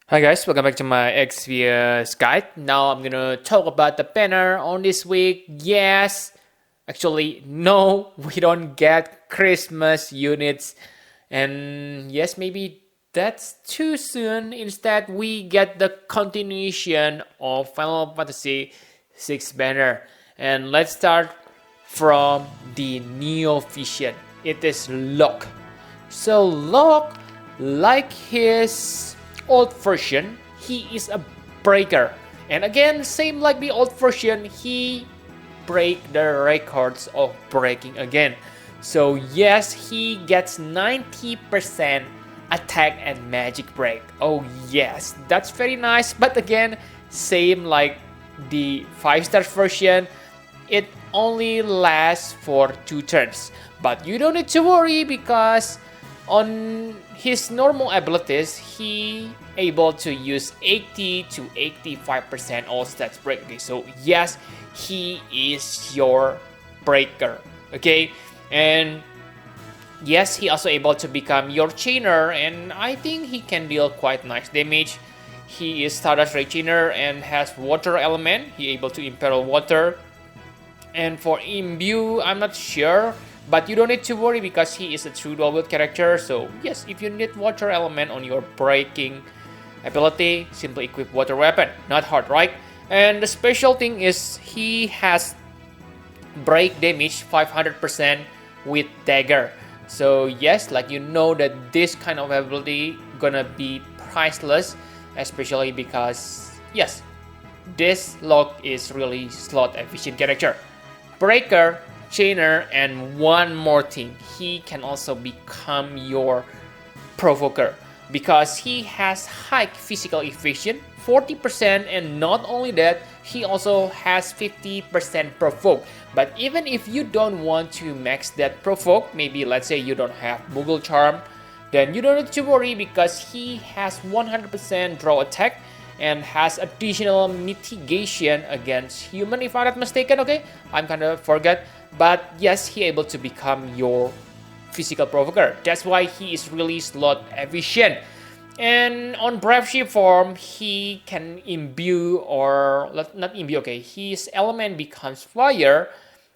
Hi guys, welcome back to my Xvious guide. Now I'm gonna talk about the banner on this week. Yes, actually no, we don't get Christmas units, and yes, maybe that's too soon. Instead, we get the continuation of Final Fantasy VI banner, and let's start from the Neo Vision. It is Locke. So Locke, like his old version, he is a breaker. And again, same like the old version, he break the records of breaking again. So yes, he gets 90% attack and magic break. Oh yes, that's very nice. But again, same like the 5-star version, it only lasts for 2 turns. But you don't need to worry because on his normal abilities, he able to use 80 to 85% all stats break. Okay, so yes, he is your breaker. Okay, and yes, he also able to become your chainer, and I think he can deal quite nice damage. He is Stardust Ray Chainer and has water element. He able to imperil water. And for imbue, I'm not sure, but you don't need to worry because he is a true dual wield character. So yes, if you need water element on your breaking ability, simply equip water weapon. Not hard, right? And the special thing is he has break damage 500% with dagger. So yes, like you know that this kind of ability gonna be priceless, especially because yes, this Locke is really slot efficient character. Breaker, chainer, and one more thing, he can also become your provoker because he has high physical efficient 40%, and not only that, he also has 50% provoke. But even if you don't want to max that provoke, maybe let's say you don't have Moogle Charm, then you don't need to worry because he has 100% draw attack and has additional mitigation against human, if I'm not mistaken. Okay, I'm kind of forget, but yes, he able to become your physical provoker. That's why he is really slot efficient. And on Brave Ship form, he can imbue, or not imbue, okay, his element becomes fire,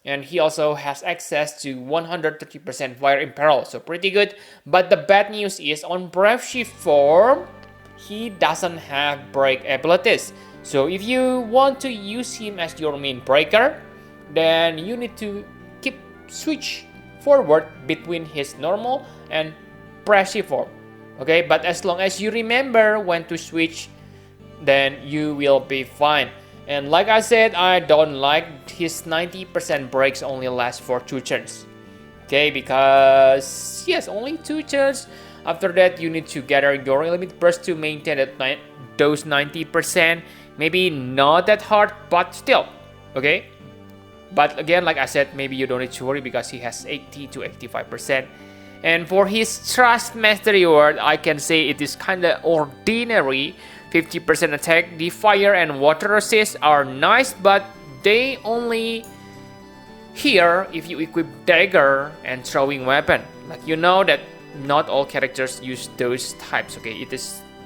and he also has access to 130% fire imperil, so pretty good. But the bad news is on Brave Ship form, he doesn't have break abilities. So if you want to use him as your main breaker, then you need to keep switch forward between his normal and passive form. Okay, but as long as you remember when to switch, then you will be fine. And like I said, I don't like his 90% breaks only last for 2 turns. Okay, because yes, only 2 turns. After that, you need to gather your limit burst to maintain those 90%. Maybe not that hard, but still, okay? But again, like I said, maybe you don't need to worry because he has 80 to 85%. And for his Trust Mastery Word, I can say it is kinda ordinary. 50% attack, the fire and water resist are nice, but they only here if you equip dagger and throwing weapon. Like you know that not all characters use those types. Okay,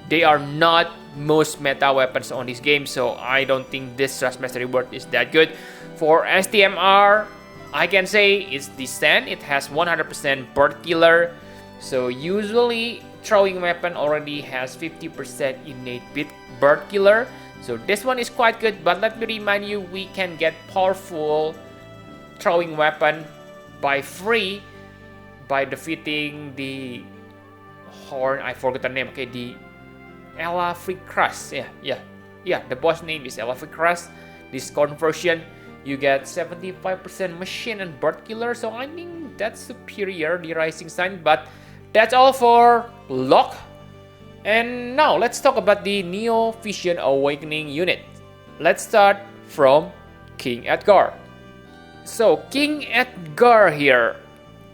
they are not most meta weapons on this game, so I don't think this Trust Mastery Word is that good. For STMR, I can say it's decent. It has 100% bird killer, so usually throwing weapon already has 50% innate bird killer, so this one is quite good. But let me remind you, we can get powerful throwing weapon by free by defeating the horn, I forgot the name, okay, the Elafricrust, yeah, the boss name is Elafricrust. This conversion, you get 75% machine and bird killer, so I think that's superior, the Rising Sun. But that's all for Locke. And now let's talk about the Neo Vision Awakening unit. Let's start from King Edgar. So King Edgar here,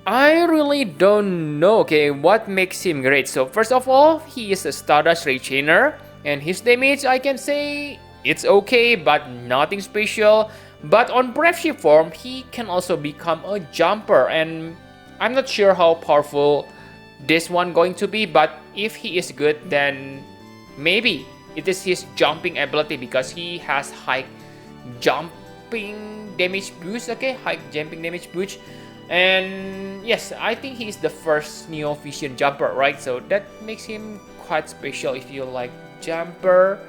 I really don't know, okay, what makes him great. So first of all, he is a Stardust Ray Chainer, and his damage, I can say it's okay, but nothing special. But on Brave Ship form, he can also become a jumper, and I'm not sure how powerful this one going to be, but if he is good, then Maybe it is his jumping ability because he has high jumping damage boost. Okay, high jumping damage boost. And yes, I think he's the first Neo Vision jumper, right? So that makes him quite special if you like jumper.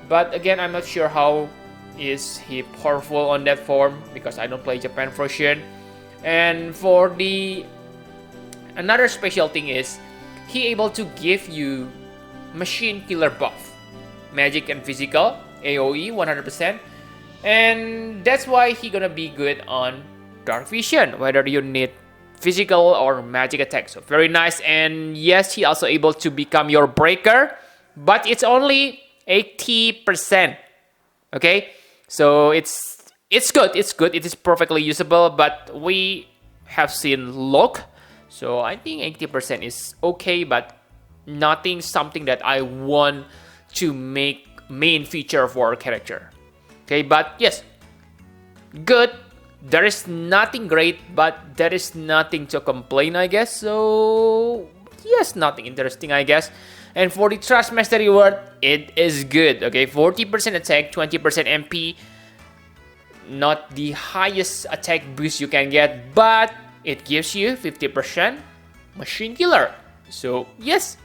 But again, I'm not sure how is he powerful on that form because I don't play Japan version. And for the another special thing is he able to give you machine killer buff, magic and physical, AoE 100%, and that's why he gonna be good on Dark Vision, whether you need physical or magic attack. So very nice. And yes, he also able to become your breaker, but it's only 80%. Okay, so it's good. It's good. It is perfectly usable. But we have seen Locke, so I think 80% is okay, but nothing something that I want to make main feature of our character. Okay, but yes, good. There is nothing great, but there is nothing to complain, I guess. So yes, nothing interesting, I guess. And for the Trust Master reward, it is good. Okay, 40% attack, 20% MP. Not the highest attack boost you can get, but it gives you 50% machine killer. So yes,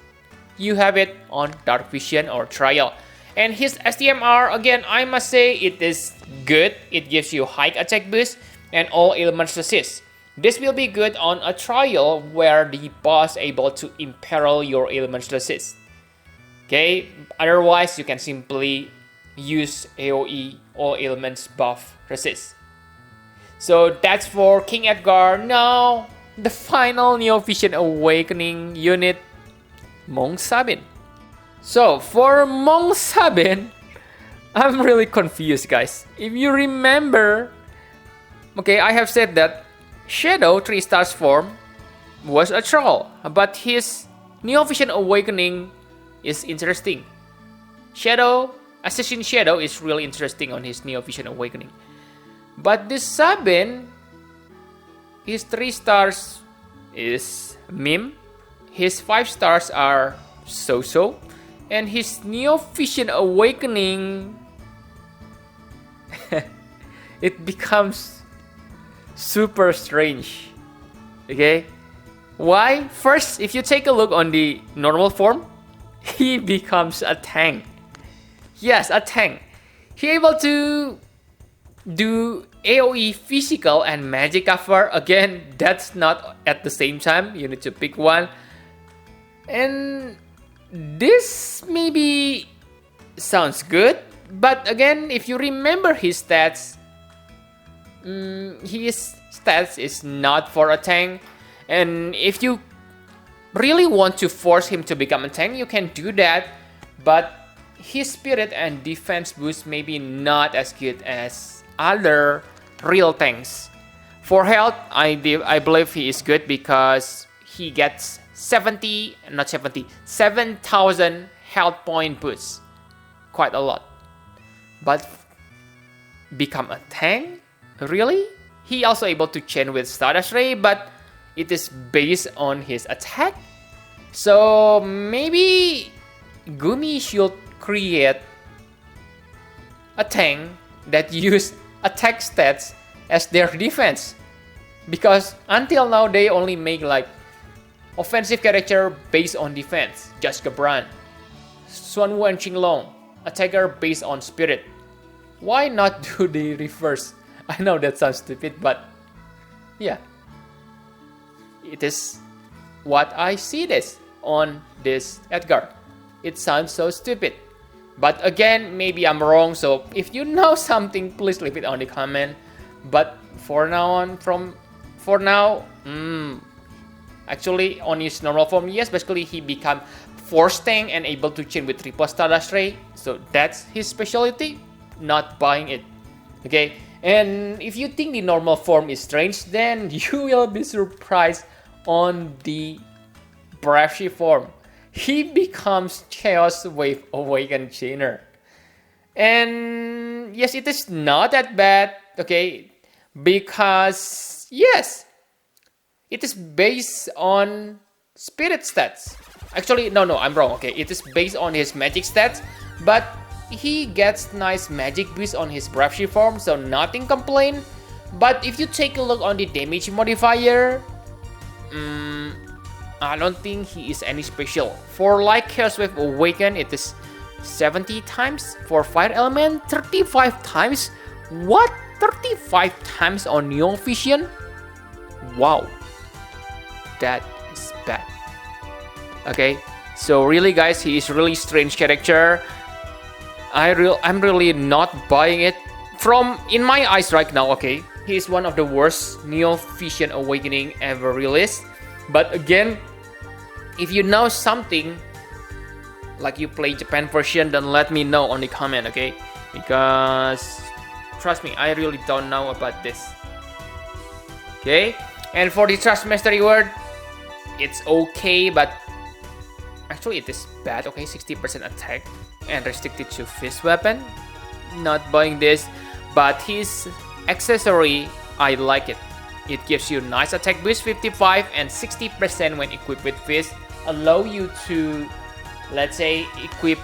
you have it on Dark Vision or Trial. And his STMR, again, I must say it is good. It gives you high attack boost and all elements resist. This will be good on a trial where the boss able to imperil your elements resist. Okay, otherwise you can simply use AoE all elements buff resist. So that's for King Edgar. Now the final Neo Vision Awakening unit, Monk Sabin. So for Monk Sabin, I'm really confused, guys. If you remember, okay, I have said that Shadow 3 stars form was a troll, but his Neo Vision Awakening is interesting. Assassin Shadow is really interesting on his Neo Vision Awakening. But this Sabin, his 3 stars is meme, his 5 stars are so-so, and his Neo Vision Awakening it becomes super strange. Okay, why? First, if you take a look on the normal form, he becomes a tank. Yes, a tank. He able to do AoE physical and magic cover. Again, that's not at the same time. You need to pick one. And this maybe sounds good, but again, if you remember his stats, his stats is not for a tank. And if you really want to force him to become a tank, you can do that, but his spirit and defense boost may be not as good as other real tanks. For health, I believe he is good because he gets 7,000 health point boost. Quite a lot. But become a tank? Really? He also able to chain with Stardust Ray, but it is based on his attack. So maybe Gumi should create a tank that use attack stats as their defense, because until now they only make like offensive character based on defense, just Gabran, Xuanwu and Qinglong, attacker based on spirit. Why not do the reverse? I know that sounds stupid, but yeah, it is what I see this on this Edgar. It sounds so stupid. But again, maybe I'm wrong, so if you know something, please leave it on the comment. But for now, actually on his normal form, yes, basically he become force tank and able to chain with triple Stardust Ray. So that's his specialty, not buying it. Okay, and if you think the normal form is strange, then you will be surprised on the Brave form. He becomes Chaos Wave Awakened Chainer. And yes, it is not that bad, okay? Because, yes, it is based on spirit stats. Actually, no, I'm wrong. Okay, it is based on his magic stats, but he gets nice magic boost on his Brave Shield form, so nothing complain. But if you take a look on the damage modifier, I don't think he is any special. For like Chaos Wave Awaken, it is 70 times. For Fire Element, 35 times. What? 35 times on Neon Vision? Wow, that is bad. Okay, so really guys, he is really strange character. I'm really not buying it. From in my eyes right now, okay, he is one of the worst Neo Vision Awakening ever released. But again, if you know something, like you play Japan version, then let me know on the comment, okay? Because trust me, I really don't know about this. Okay, and for the Trust Mastery Word, it's okay, but actually it is bad. Okay, 60% attack and restricted to fist weapon. Not buying this, but his accessory, I like it. It gives you nice attack boost 55 and 60% when equipped with fist. Allow you to, let's say, equip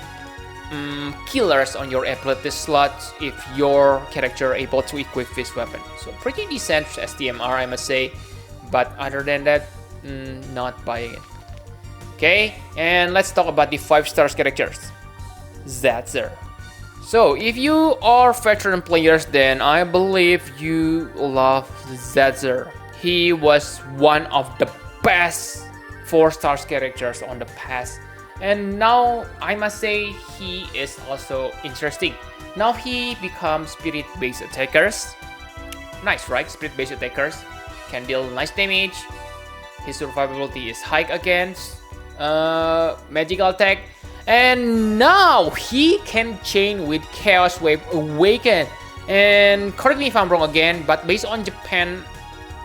killers on your ability slots if your character able to equip fist weapon. So pretty decent STMR, I must say. But other than that, not buying it. Okay, and let's talk about the 5-star characters. Setzer. So if you are veteran players, then I believe you love Setzer. He was one of the best 4-star characters on the past. And now I must say he is also interesting. Now he becomes spirit-based attackers. Nice, right? Spirit-based attackers can deal nice damage. His survivability is high against magical attack. And now he can chain with Chaos Wave Awaken. And correct me if I'm wrong again, but based on Japan,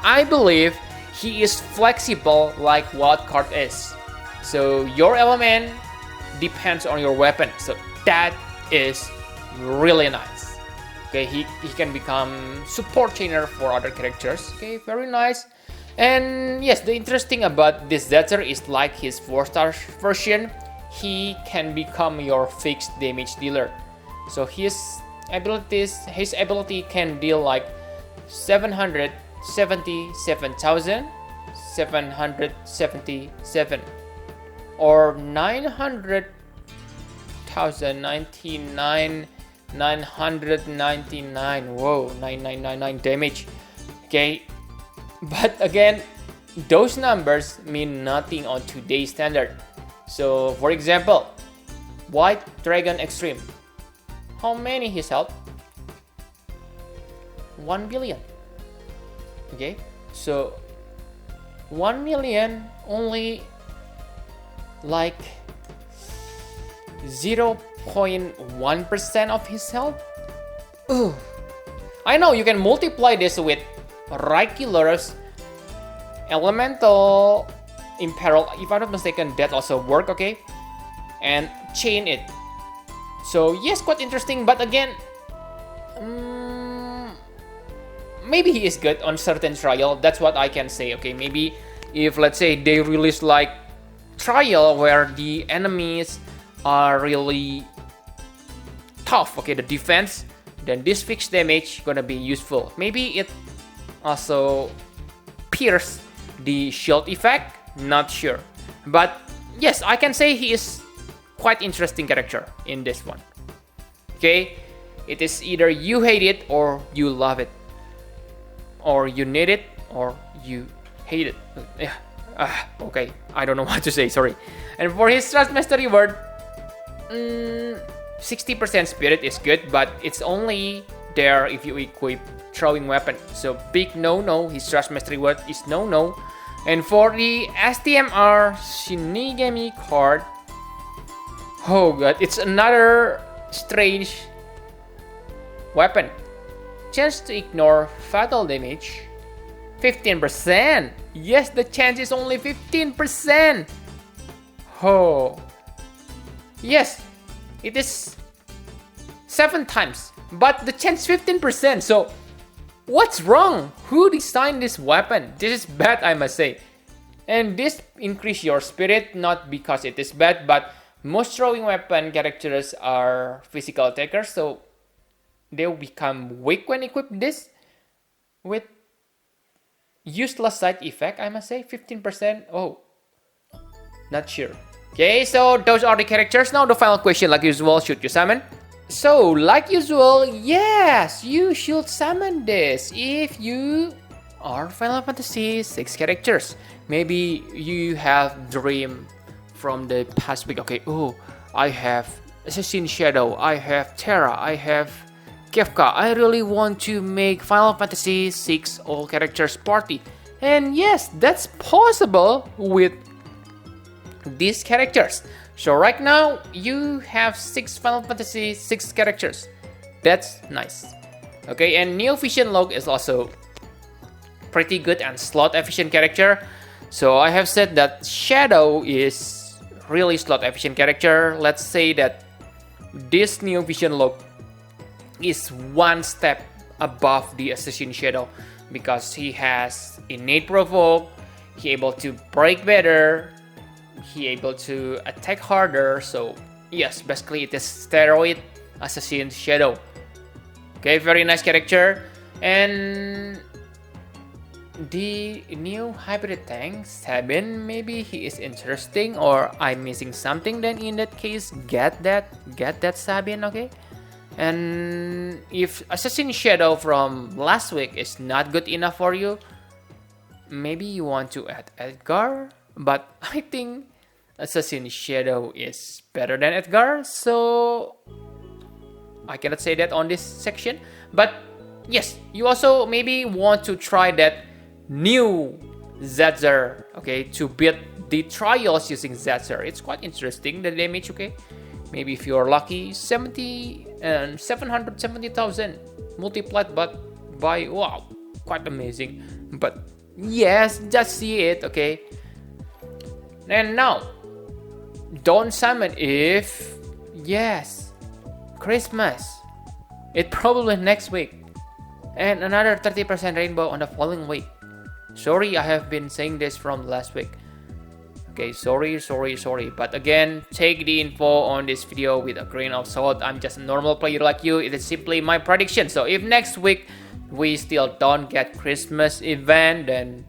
I believe he is flexible like Wildcard is. So your element depends on your weapon. So that is really nice. Okay, he can become support chainer for other characters. Okay, very nice. And yes, the interesting about this Setzer is like his 4-star version, he can become your fixed damage dealer. So his ability can deal like 777,777 or 900,099. Whoa, 9999 damage. Okay, but again, those numbers mean nothing on today's standard. So for example, White Dragon Extreme, how many his health? 1 billion. Okay, so 1 million only like 0.1% of his health. Ugh. I know you can multiply this with regulars, elemental, imperil, if I'm not mistaken, that also work, okay? And chain it. So yes, quite interesting, but again, maybe he is good on certain trial. That's what I can say, okay? Maybe if, let's say, they release like trial where the enemies are really tough, okay, the defense, then this fixed damage gonna be useful. Maybe it also pierce the shield effect, not sure. But yes, I can say he is quite interesting character in this one. Okay, it is either you hate it or you love it, or you need it or you hate it. Yeah. Okay, I don't know what to say, sorry. And for his Trust Mastery Word, 60% spirit is good, but it's only there if you equip throwing weapon. So big no, his Trust Mastery Word is no. And for the STMR Shinigami card, oh god, it's another strange weapon. Chance to ignore fatal damage, 15%. Yes, the chance is only 15%. Oh. Yes, it is 7 times, but the chance 15%. So, what's wrong? Who designed this weapon? This is bad, I must say. And this increase your spirit, not because it is bad, but most throwing weapon characters are physical attackers, so they will become weak when equipped this with useless side effect, I must say. 15%. Oh, not sure. Okay, so those are the characters. Now the final question, like usual, should you summon? So, like usual, yes, you should summon this if you are Final Fantasy 6 characters. Maybe you have dream from the past week. Okay, oh, I have Assassin Shadow, I have Terra, I have Kefka. I really want to make Final Fantasy 6 all characters party. And yes, that's possible with these characters. So right now you have 6 Final Fantasy 6 characters. That's nice. Okay, and Neo Vision Locke is also pretty good and slot efficient character. So I have said that Shadow is really slot efficient character. Let's say that this Neo Vision Locke is one step above the Assassin Shadow because he has innate provoke, he able to break better, he able to attack harder. So yes, basically it is steroid Assassin Shadow. Okay, very nice character. And the new hybrid tank Sabin, maybe he is interesting, or I'm missing something. Then in that case, get that Sabin. Okay. And if Assassin Shadow from last week is not good enough for you, maybe you want to add Edgar. But I think Assassin Shadow is better than Edgar, so I cannot say that on this section. But yes, you also maybe want to try that new Setzer, okay, to beat the trials using Setzer. It's quite interesting, the damage, okay. Maybe if you're lucky, 70 and 770,000 multiplied but by, wow, quite amazing. But yes, just see it, okay. And now, don't summon if, yes, Christmas. It probably next week. And another 30% rainbow on the following week. Sorry, I have been saying this from last week. Okay, sorry. But again, take the info on this video with a grain of salt. I'm just a normal player like you. It is simply my prediction. So if next week we still don't get Christmas event, then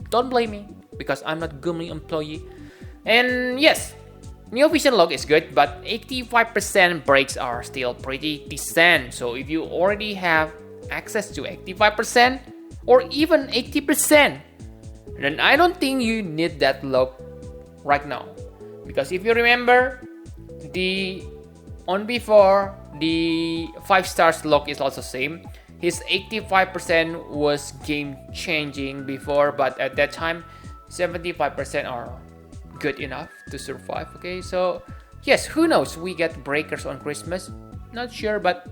don't blame me because I'm not Gummy employee. And yes, Neo Vision Locke is good, but 85% breaks are still pretty decent. So if you already have access to 85% or even 80%, then I don't think you need that lock right now. Because if you remember, the on before the 5 stars lock is also same. His 85% was game changing before, but at that time 75% are good enough to survive. Okay, so yes, who knows, we get breakers on Christmas, not sure, but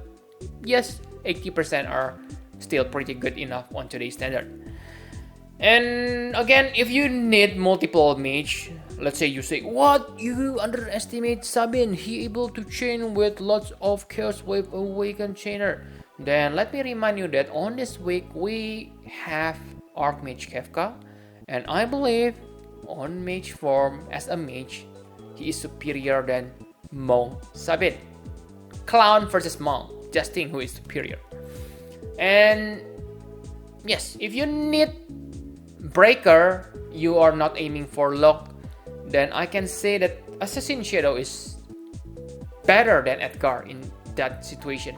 yes, 80% are still pretty good enough on today's standard. And again, if you need multiple mage, let's say you say, what, you underestimate Sabin, he able to chain with lots of chaos wave awakened chainer, then let me remind you that on this week we have Archmage Kefka, and I believe on mage form as a mage he is superior than Monk Sabin. Clown versus Monk, just think who is superior. And yes, if you need breaker, you are not aiming for lock, then I can say that Assassin Shadow is better than Edgar in that situation.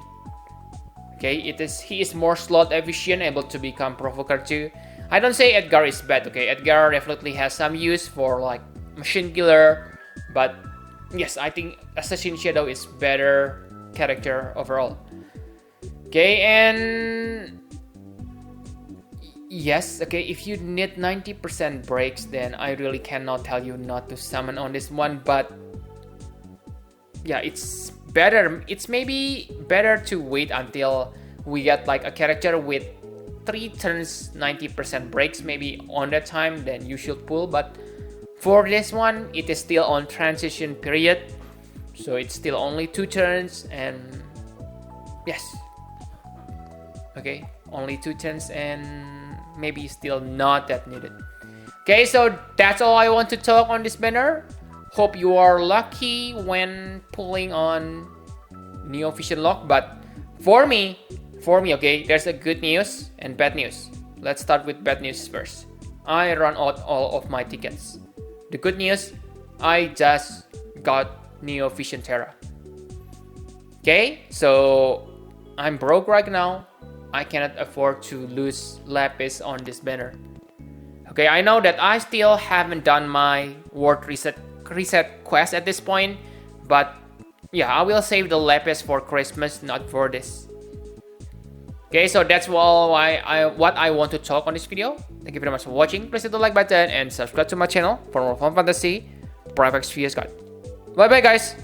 Okay, he is more slot efficient, able to become provoker too. I don't say Edgar is bad, okay, Edgar definitely has some use for like machine killer, but yes, I think Assassin Shadow is better character overall. Okay, and yes, okay, if you need 90% breaks, then I really cannot tell you not to summon on this one, but yeah, it's better, it's maybe better to wait until we get like a character with 3 turns 90% breaks, maybe on that time, then you should pull. But for this one, it is still on transition period, so it's still only 2 turns, and yes, okay, only 2 turns, and maybe still not that needed. Okay, so that's all I want to talk on this banner. Hope you are lucky when pulling on Neo Vision Locke. But for me, okay, there's a good news and bad news. Let's start with bad news first. I run out all of my tickets. The good news, I just got Neo Vision Terra. Okay, so I'm broke right now. I cannot afford to lose Lapis on this banner. Okay, I know that I still haven't done my world reset quest at this point, but yeah, I will save the Lapis for Christmas, not for this. Okay, so that's all what I want to talk on this video. Thank you very much for watching. Please hit the like button and subscribe to my channel for more fun fantasy. Private Sphere Scott. Bye bye guys.